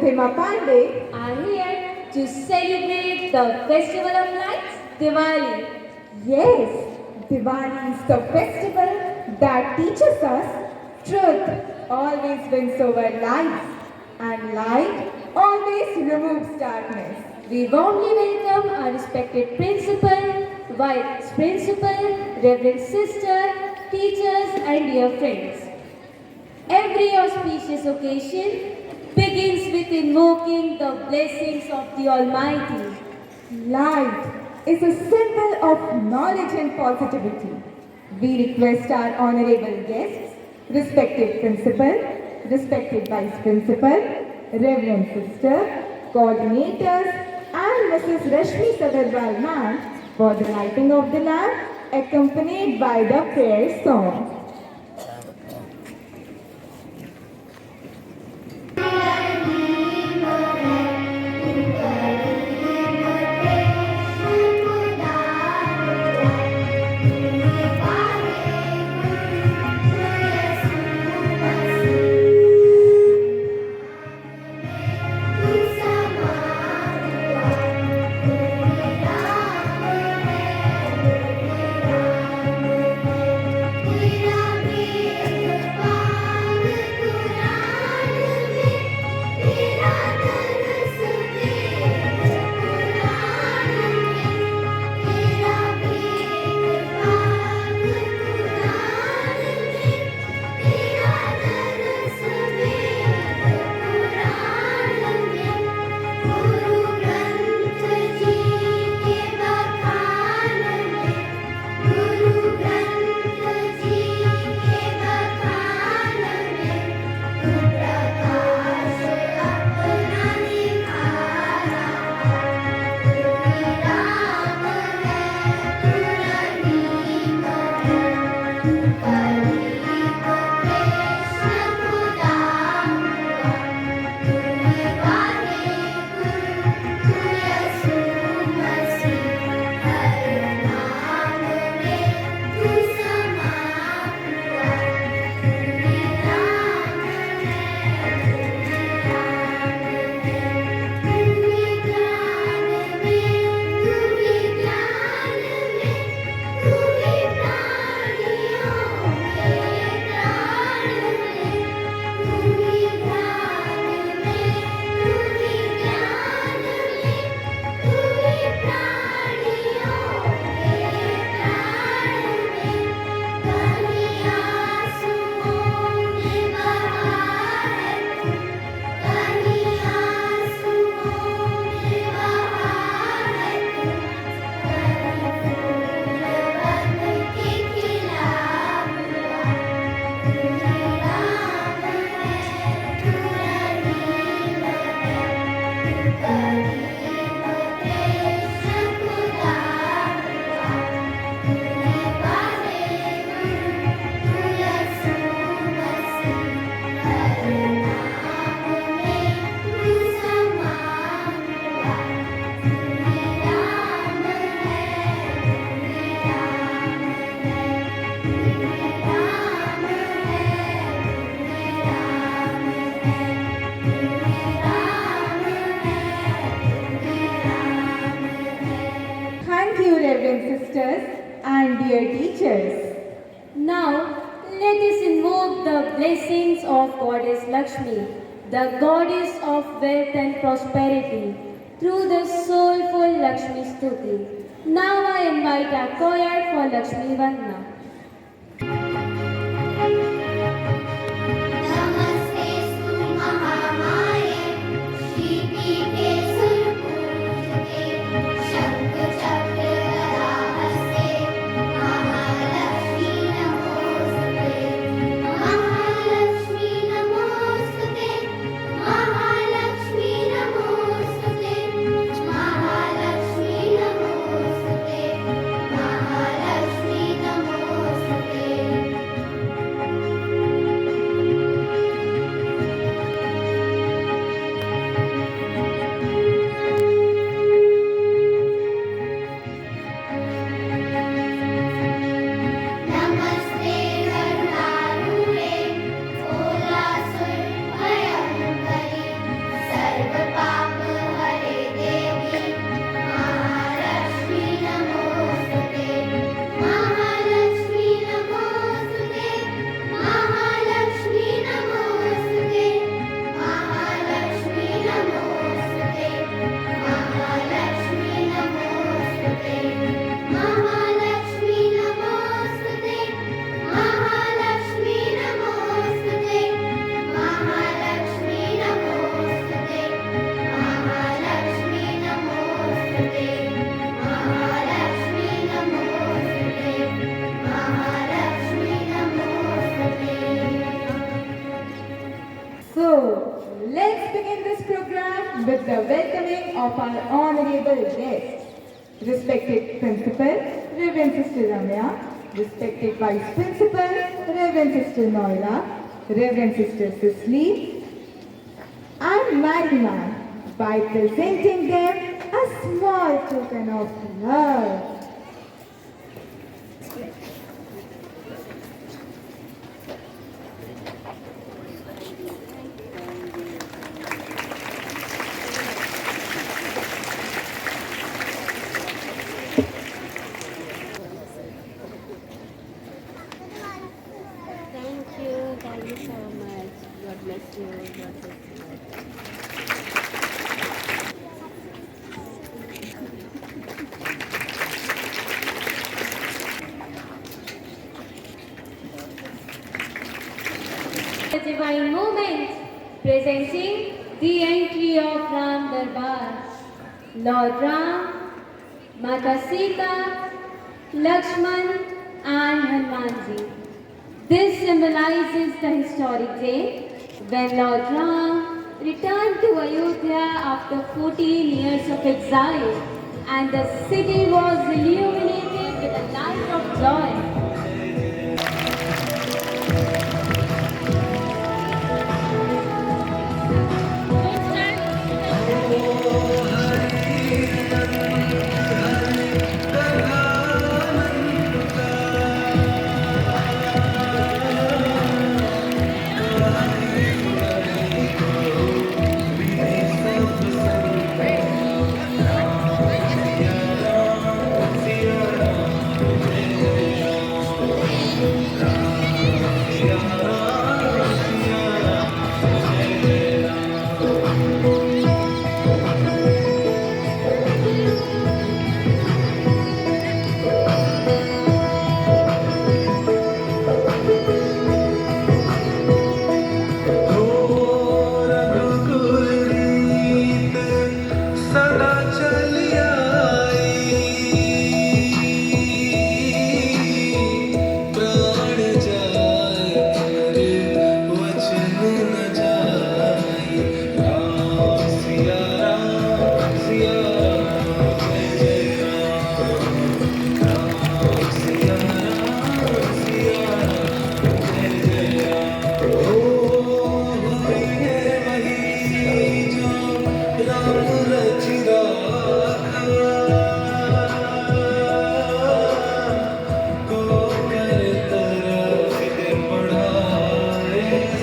Ridhima Pandey are here to celebrate the Festival of Lights, Diwali. Yes, Diwali is the festival that teaches us truth always wins over lies and light always removes darkness. We warmly welcome our respected principal, vice principal, reverend sister, teachers and dear friends. Every auspicious occasion begins with invoking the blessings of the Almighty. Light is a symbol of knowledge and positivity. We request our honorable guests, respected principal, respected vice principal, reverend sister, coordinators, and Mrs. Rashmi Sagarwal ma'am for the lighting of the lamp, accompanied by the prayer song. Thank you, Reverend Sisters and dear teachers. Now, let us invoke the blessings of Goddess Lakshmi, the goddess of wealth and prosperity, through the soulful Lakshmi Stuti. Now I invite our choir for Lakshmi Vandana. नमस्तेस्तु महामाये श्रीपीठे सुरपूजिते शङ्खचक्रगदाहस्ते Mahalakshmi नमोऽस्तुते Mahalakshmi नमोऽस्तुते Mahalakshmi नमोऽस्तुते Mahalakshmi नमोऽस्तुते Mahalakshmi नमोऽस्तुते with the welcoming of our honorable guests, respected Principal, Reverend Sister Ramya, respected Vice Principal, Reverend Sister Noila, Reverend Sister Cicely, and Magdalene, by presenting them a small token of love. Thank you so much. God bless you. God bless you. A divine moment presenting the entry of Ram Darbar. Lord Ram, Mata Sita, Lakshman and Hanumanji. This symbolizes the historic day when Lord Ram returned to Ayodhya after 14 years of exile and the city was illuminated with a light of joy. सदा चली आई प्राण जाए पर वचन न जाए राम सिया राम सिया राम जय राम सिया राम सिया राम जय राम ओ है वही जो राम रचिरा को कर तरफ पढ़ाए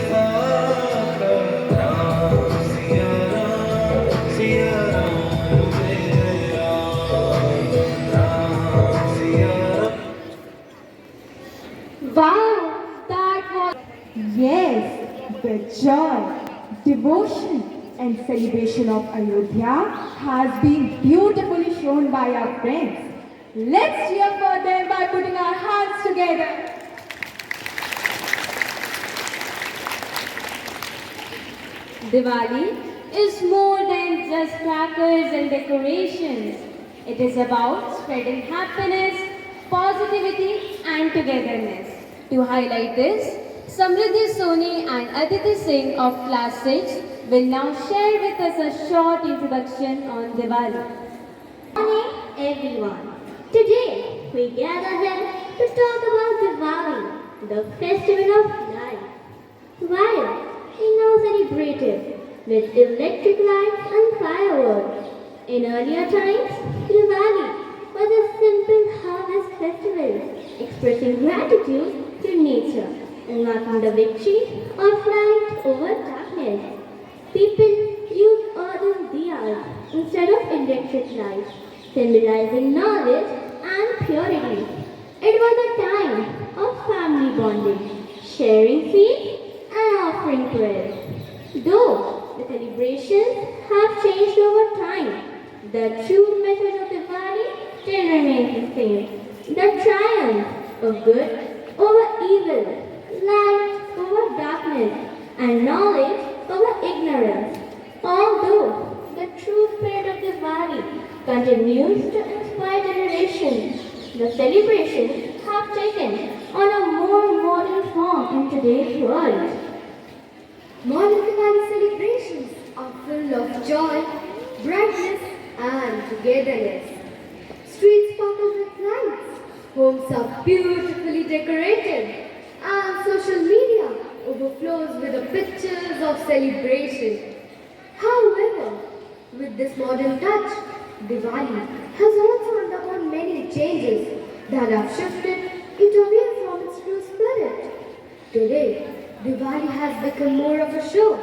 साका राम सिया राम जय Ram Siya Ram Wow, that was Yes, the joy, devotion, and celebration of Ayodhya has been beautifully shown by our friends. Let's cheer for them by putting our hands together. Diwali is more than just crackers and decorations. It is about spreading happiness, positivity, and togetherness. To highlight this, Samriddhi Soni and Aditi Singh of Class 6 will now share with us a short introduction on Diwali. Morning, everyone. Today, we gather here to talk about Diwali, the festival of light. While we now celebrate it with electric lights and fireworks, in earlier times, Diwali was a simple harvest festival expressing gratitude to nature and marking the victory of light over darkness. People used earthen diyas instead of electric lights, symbolizing knowledge and purity. It was a time of family bonding, sharing sweets and offering prayers. Though the celebrations have changed over time, the true message of Diwali still remains the same. The triumph of good over evil, light over darkness, and knowledge over ignorance. Although the true spirit of Diwali continues to inspire generations, the celebrations have taken on a more modern form in today's world. Modern Diwali celebrations are full of joy, brightness, and togetherness. Streets sparkle with lights, homes are beautifully decorated, and social media overflows with the pictures of celebration. However, with this modern touch, Diwali has also undergone many changes that have shifted it away from its true spirit. Today, Diwali has become more of a show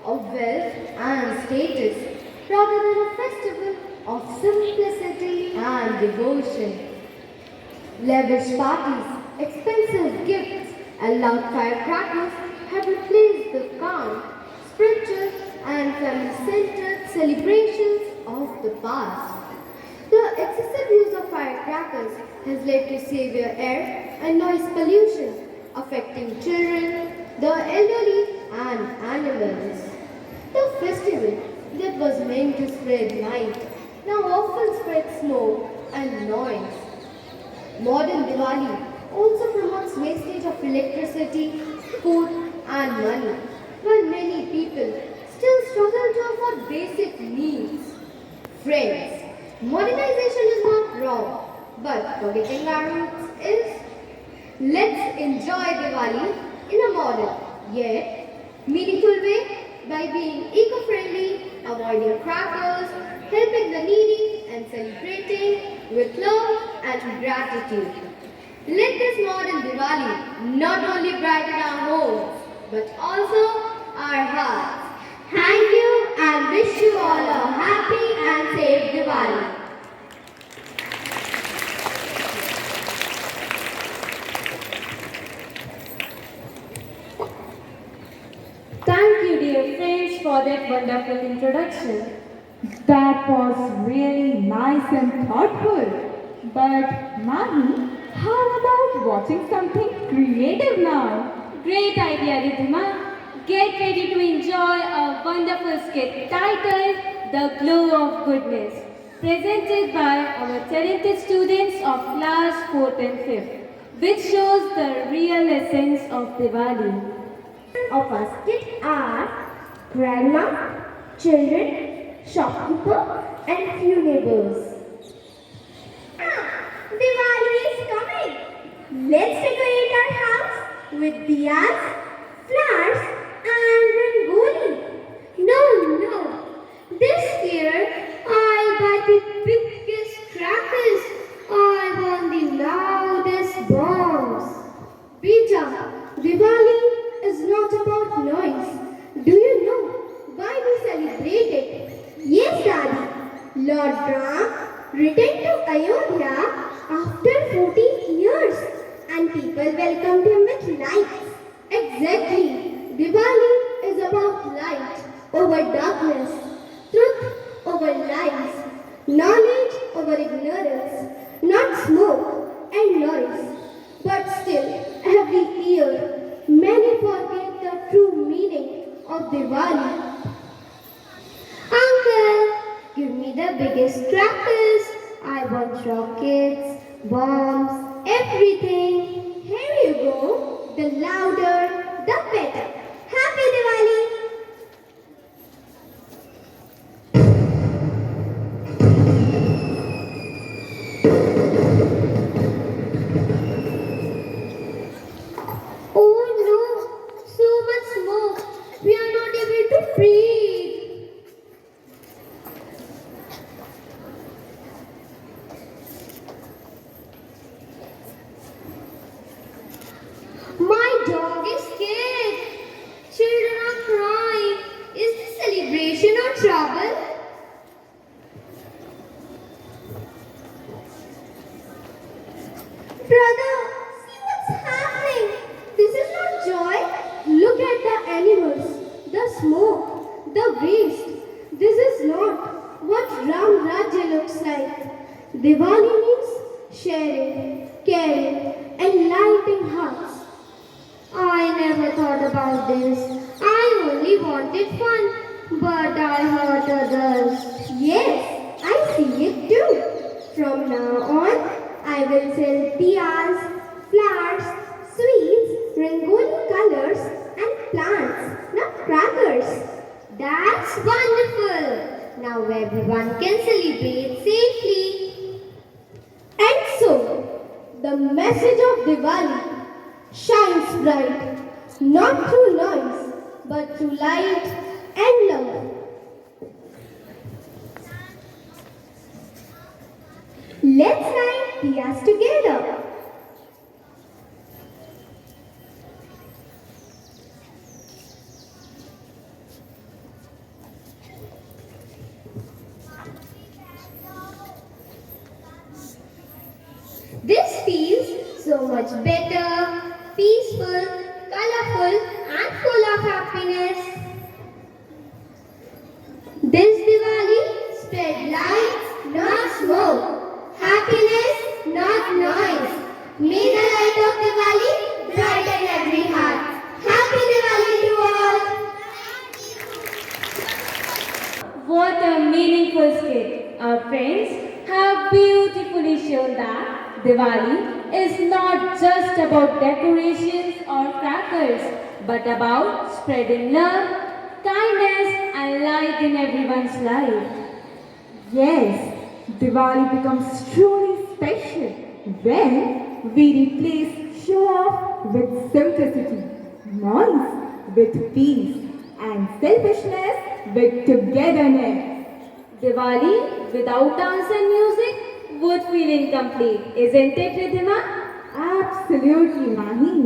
of wealth and status rather than a festival of simplicity and devotion. Lavish parties, expensive gifts, and loud firecrackers have replaced the calm, spiritual, and family-centered celebrations of the past. The excessive use of firecrackers has led to severe air and noise pollution, affecting children, the elderly, and animals. The festival that was meant to spread light now often spreads smoke and noise. Modern Diwali also promotes wastage of electricity, food, and money, while many people still struggle to afford basic needs. Friends, modernization is not wrong, but forgetting our roots is. Let's enjoy Diwali in a modern yet meaningful way by being eco-friendly, avoiding crackers, helping the needy, and celebrating with love and gratitude. Let this modern Diwali not only brighten our homes, but also our hearts. Thank you and wish you all a happy and safe Diwali. Thank you, dear friends, for that wonderful introduction. That was really nice and thoughtful. But Mahi, how about watching something creative now? Great idea, Ridhima. Get ready to enjoy a wonderful skit titled The Glow of Goodness, presented by our talented students of class 4th and 5th, which shows the real essence of Diwali. Of us skit are grandma, children, shopkeeper, and few neighbors. Diwali is coming. Let's decorate our house with diyas, flowers, and rangoli. No. This year I'll buy the biggest crackers. I want the loudest bombs. Beta, Diwali is not about noise. Do you know why we celebrate it? Yes, Daddy. Lord Ram returned to Ayodhya after 14 years and people welcomed him with lights. Exactly. Diwali is about light over darkness, truth over lies, knowledge over ignorance, not smoke and noise. But still, every year, many forget the true meaning of Diwali. Uncle, give me the biggest crackers. I want rockets, bombs, everything. Here you go. The louder, the better. Happy Diwali! Oh no, so much smoke. We are not able to breathe. My dog is scared. Children are crying. Is this celebration or trouble? Brother, see what's happening. This is not joy. Look at the animals, the smoke, the waste. This is not what Ram Rajya looks like. Diwali means sharing, caring, and lighting hearts. I never thought about this. I only wanted fun, but I hurt others. Yes, I see it too. From now on, I will sell diyas, flowers, sweets, rangoli colors, and plants, not crackers. That's wonderful. Now everyone can celebrate safely. And so, the message of Diwali shines bright, not through noise, but through light and love. Let's light diyas together. This feels so much better, peaceful, colorful, and full of happiness. This Diwali spread light, not smoke. Happiness, not noise. May the light of Diwali brighten every heart. Happy Diwali to all. What a meaningful skit. Our friends have beautifully shown that Diwali is not just about decorations or crackers, but about spreading love, kindness, and light in everyone's life. Yes, Diwali becomes truly special when we replace show off with simplicity, noise with peace, and selfishness with togetherness. Diwali without dance and music would feel incomplete, isn't it, Ridhima? Absolutely, Mahi.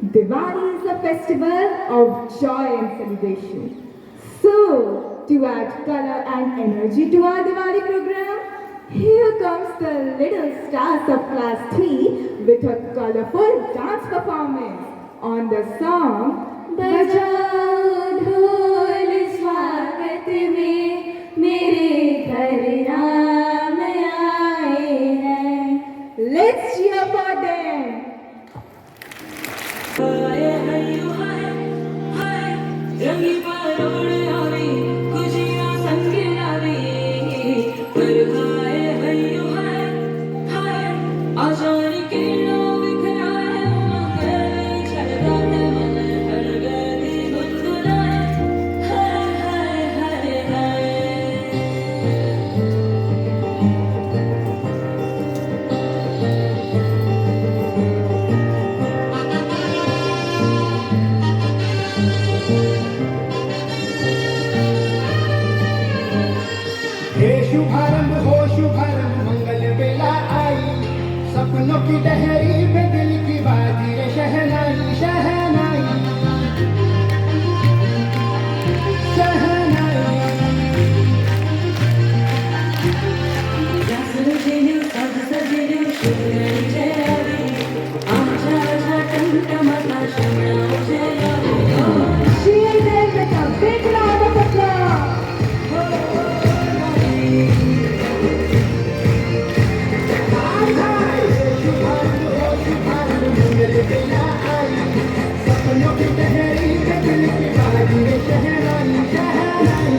Diwali is a festival of joy and celebration. So, to add color and energy to our Diwali program, here comes the little stars of class 3 with a colorful dance performance on the song बजाओ ढोल स्वागत में मेरे घर राम आए हैं. Let's cheer for them. रंगी परोड़ आवी खुशियां संग लावी पर हाय हयो हाय आशान के लो बिखराए मगर चलता मन हर गदी गुनगुनाए हाय हे शुभारंभ हो शुभारंभ मंगल बेला आई सपनों की लहरी पे दिल की बाजी रे शहनाई शहनाई शहनाई जासर जेनु सब सजेनु शुभ्रणी जयावी आशा आशा टमटमाता शमणा जयावी Cheer them with a big round of applause. सपनों की लहरी पे दिल की बाजी रे शहनाई शहनाई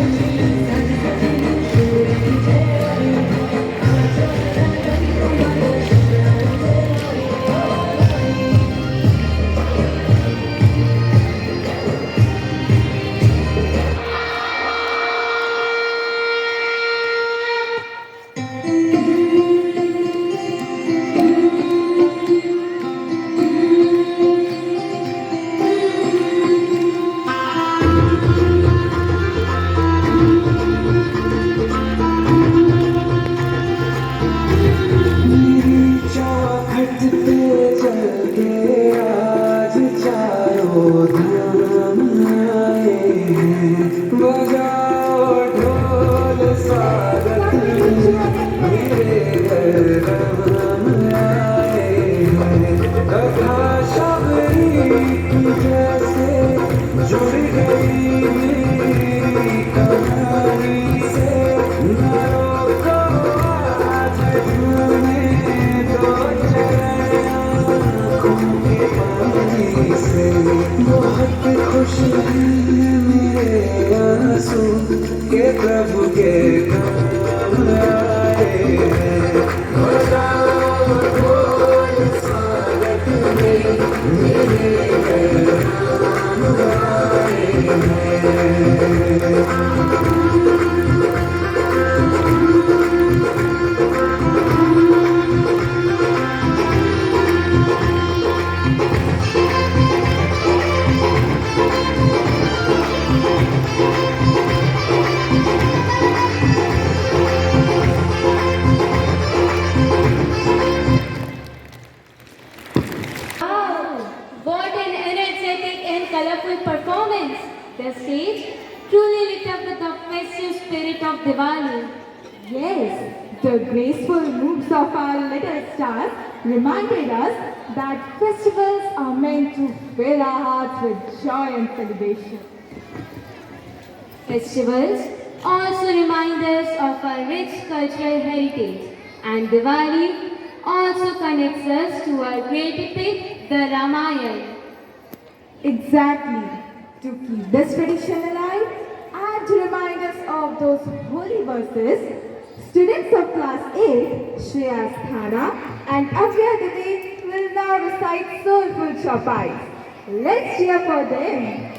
चौखट पे चल के आज चारों धाम आए हैं बजाओ ढोल स्वागत मेरे घर राम आए हैं कथा शबरी की जैसे जुड़ गई मेरी कहानी से न रोको आज हमें दो से बहुत खुश हैं मेरे आंसू के प्रभु के काम आए हैं बजाओ ढोल स्वागत में मेरे घर राम आए हैं of Diwali. Yes, the graceful moves of our little stars reminded us that festivals are meant to fill our hearts with joy and celebration. Festivals also remind us of our rich cultural heritage, and Diwali also connects us to our great epic, the Ramayana. Exactly. To keep this tradition alive and to remind us of those holy verses, students of class 8, Shreya Sthana and Avya Dave will now recite soulful chopais. Let's cheer for them.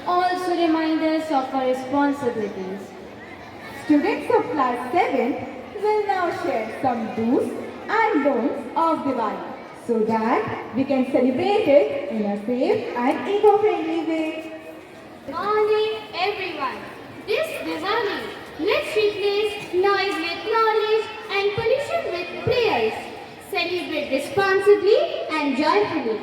Also remind us of our responsibilities. Students of class 7 will now share some do's and don'ts of Diwali so that we can celebrate it in a safe and eco-friendly way. Morning, everyone. This Diwali, let's replace noise with knowledge and pollution with prayers. Celebrate responsibly and joyfully.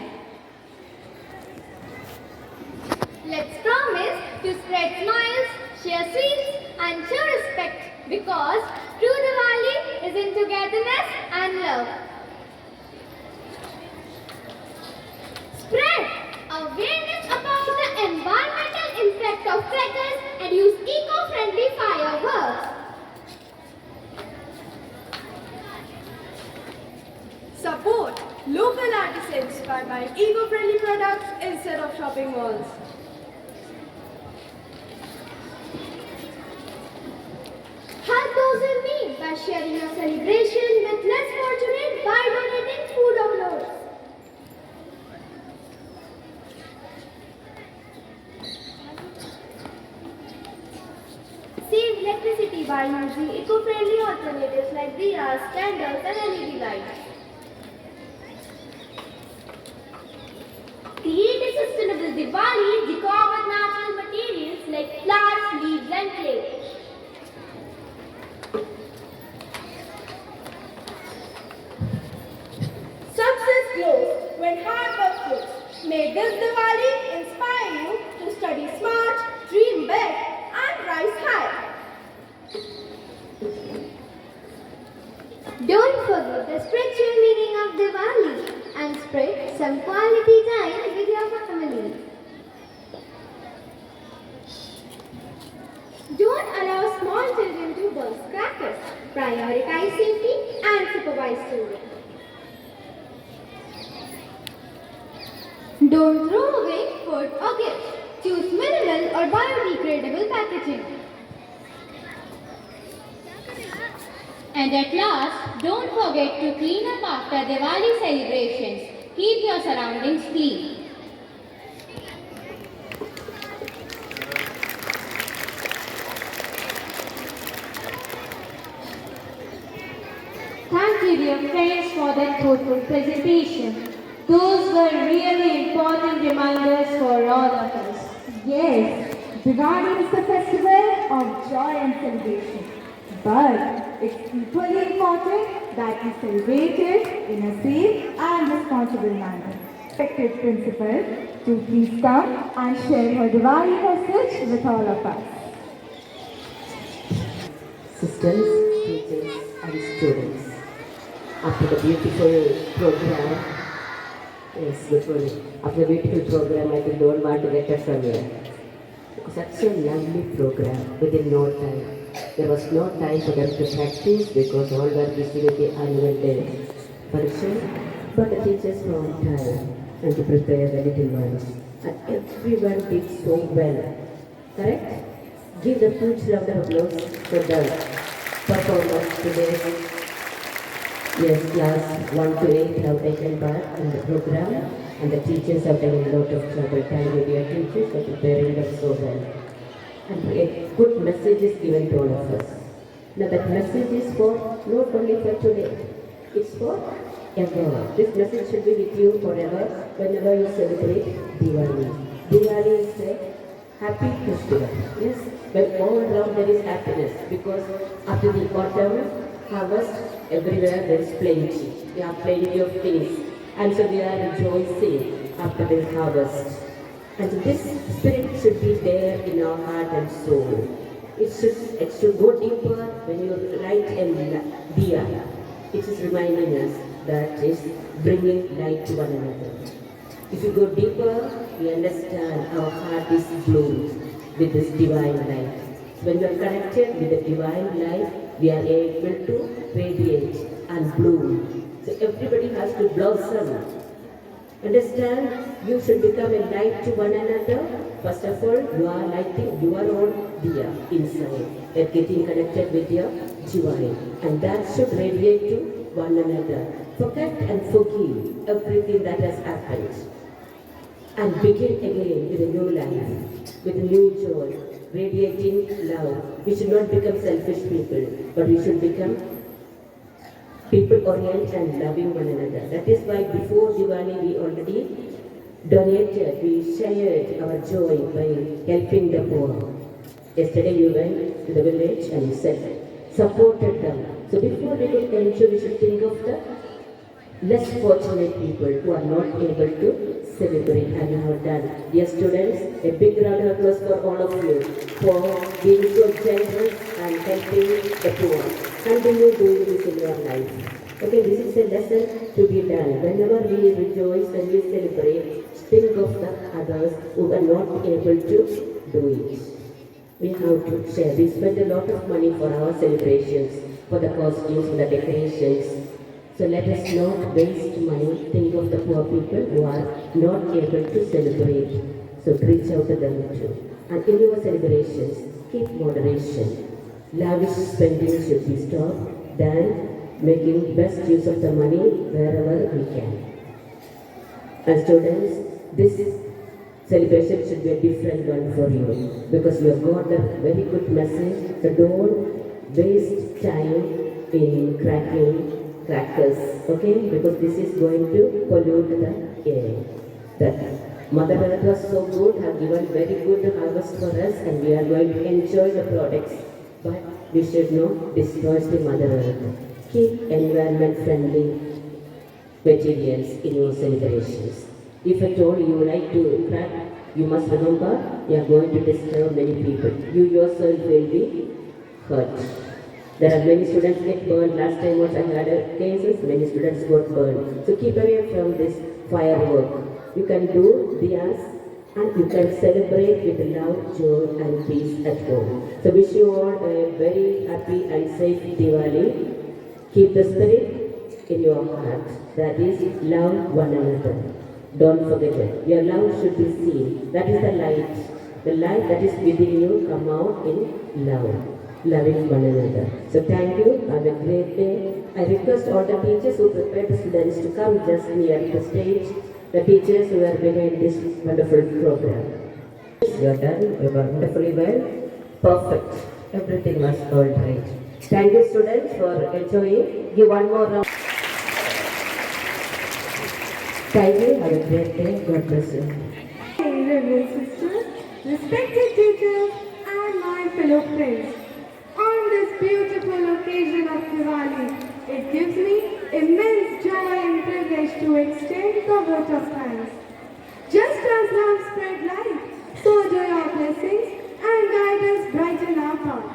Let's promise to spread smiles, share sweets, and show respect because true Diwali is in togetherness and love. Spread awareness about the environmental impact of crackers and use eco-friendly fireworks. Local artisans by buying eco-friendly products instead of shopping malls. Help those in need by sharing your celebration with less fortunate by donating food or clothes. Save electricity by using eco-friendly alternatives like diyas, candles and LED lights. Create a sustainable Diwali decor with natural materials like flowers, leaves and clay. Success grows when hard work flows. May this Diwali inspire you to study smart, dream big, and rise high. Don't forget the spiritual meaning of Diwali and spread some quality time with your family. Don't allow small children to burst crackers. Prioritize safety and supervise children. Don't throw away food or gifts. Choose minimal or biodegradable packaging. And at last, don't forget to clean up after Diwali celebrations. Keep your surroundings clean. Thank you, dear friends, for that thoughtful presentation. Those were really important reminders for all of us. Yes, Diwali is the festival of joy and celebration. But it's equally important that we celebrate it in a safe and responsible manner. Respected principal, to please come and share her Diwali message with all of us. Sisters, teachers, and students. After the beautiful program, yes, good morning. After the beautiful program, I don't want to get up from here. Such a lovely program within no time. There was no time for them to practice because all were busy with the annual day function. But the teachers found time and to prepare the little ones. And everyone did so well. Correct? Give the huge round of applause for the performance today. Yes, class 1 to 8 have taken part in the program and the teachers have taken a lot of trouble. Thank you, dear teachers, for preparing them so well. And a good message is given to all of us. Now that message is for not only for today, it's for ever. This message should be with you forever whenever you celebrate Diwali. Diwali is a happy festival. Yes, when all around there is happiness because after the autumn harvest, everywhere there is plenty. We have plenty of things. And so we are rejoicing after the harvest. And this spirit should be there in our heart and soul. It should go deeper when you light a diya. It is reminding us that is bringing light to one another. If you go deeper, we understand our heart is glowed with this divine light. When we are connected with the divine light, we are able to radiate and bloom. So everybody has to blossom. Understand, you should become a light to one another. First of all, you are lighting your own diya inside. You're getting connected with your divine. And that should radiate to one another. Forget and forgive everything that has happened. And begin again with a new life, with a new joy, radiating love. We should not become selfish people, but we should become people-oriented and loving one another. That is why before Diwali we already donated, we shared our joy by helping the poor. Yesterday you went to the village and you supported them. So before we could enjoy, we should think of the less fortunate people who are not able to celebrate, and you have done. Dear students, a big round of applause for all of you for being so generous and helping the poor. Continue doing this in your life. Okay, this is a lesson to be done. Whenever we rejoice and we celebrate, think of the others who are not able to do it. We have to share. We spend a lot of money for our celebrations, for the costumes, for the decorations. So let us not waste money. Think of the poor people who are not able to celebrate. So reach out to them too. And in your celebrations, keep moderation. Lavish spending should be stopped than making best use of the money wherever we can. And students, this celebration should be a different one for you because you have got a very good message. So don't waste time in cracking crackers, okay? Because this is going to pollute the air. That Mother Earth was so good, have given very good harvest for us, and we are going to enjoy the products. But we should not destroy the Mother Earth. Keep environment-friendly materials in your celebrations. If at all you like to crack, you must remember you are going to disturb many people. You yourself will be hurt. There are many students get burned. Last time also I had cases, many students got burned. So keep away from this firework. You can do diyas and you can celebrate with love, joy and peace at home. So wish you all a very happy and safe Diwali. Keep the spirit in your heart. That is, love one another. Don't forget it. Your love should be seen. That is the light. The light that is within you come out in love. Loving one another. So thank you. Have a great day. I request all the teachers who prepare the students to come just near the stage. The teachers who are behind this wonderful program. You are done. You are wonderfully well. Perfect. Everything was all right. Thank you, students, for enjoying. Give one more round. Thank you. Have a great day. God bless you. Reverend sisters, respected teachers, and my fellow friends, on this beautiful occasion of Diwali, it gives me immense joy and privilege to extend the vote of thanks. Just as love spread light, so do your blessings and guidance brighten our path.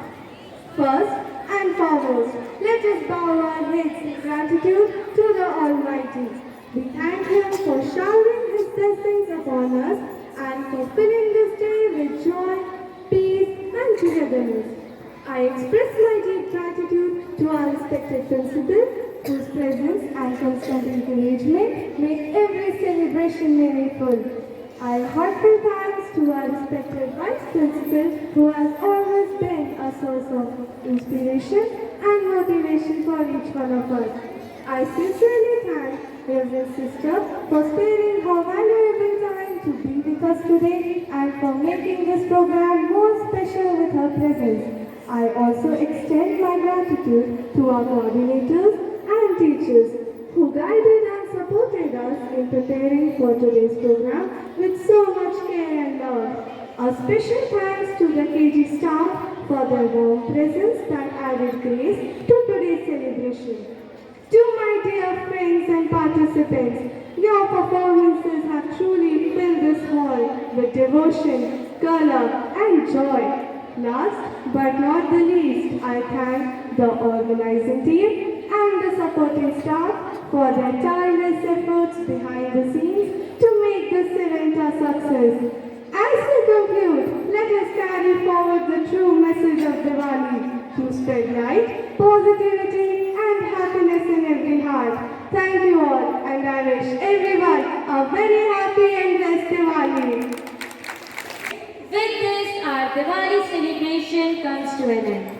First and foremost, let us bow our heads in gratitude to the Almighty. We thank Him for showering His blessings upon us and for filling this day with joy, peace, and togetherness. I express my deep gratitude to our respected principal, whose presence and constant encouragement make every celebration meaningful. I heartfelt thanks to our respected vice principal, who has always been a source of inspiration and motivation for each one of us. I sincerely thank Reverend Sister for sparing her valuable time to be with us today and for making this program more special with her presence. I also extend my gratitude to our coordinators and teachers who guided and supported us in preparing for today's program with so much care and love. A special thanks to the KG staff for their warm presence that added grace to today's celebration. To my dear friends and participants, your performances have truly filled this hall with devotion, color and joy. Last but not the least, I thank the organizing team and the supporting staff for their tireless efforts behind the scenes to make this event a success. As we conclude, let us carry forward the true message of Diwali to spread light, positivity and happiness in every heart. Thank you all, and I wish everyone a very happy and blessed Diwali. With this, our Diwali celebration comes to an end.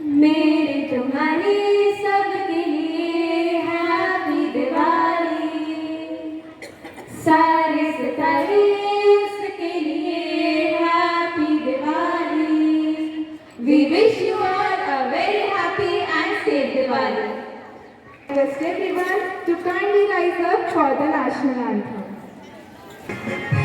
मेरे तुम्हारे सबके लिए happy Diwali, सारे सितारे उसके लिए happy Diwali. We wish you all a very happy and safe Diwali. Request everyone to kindly rise up for the national anthem.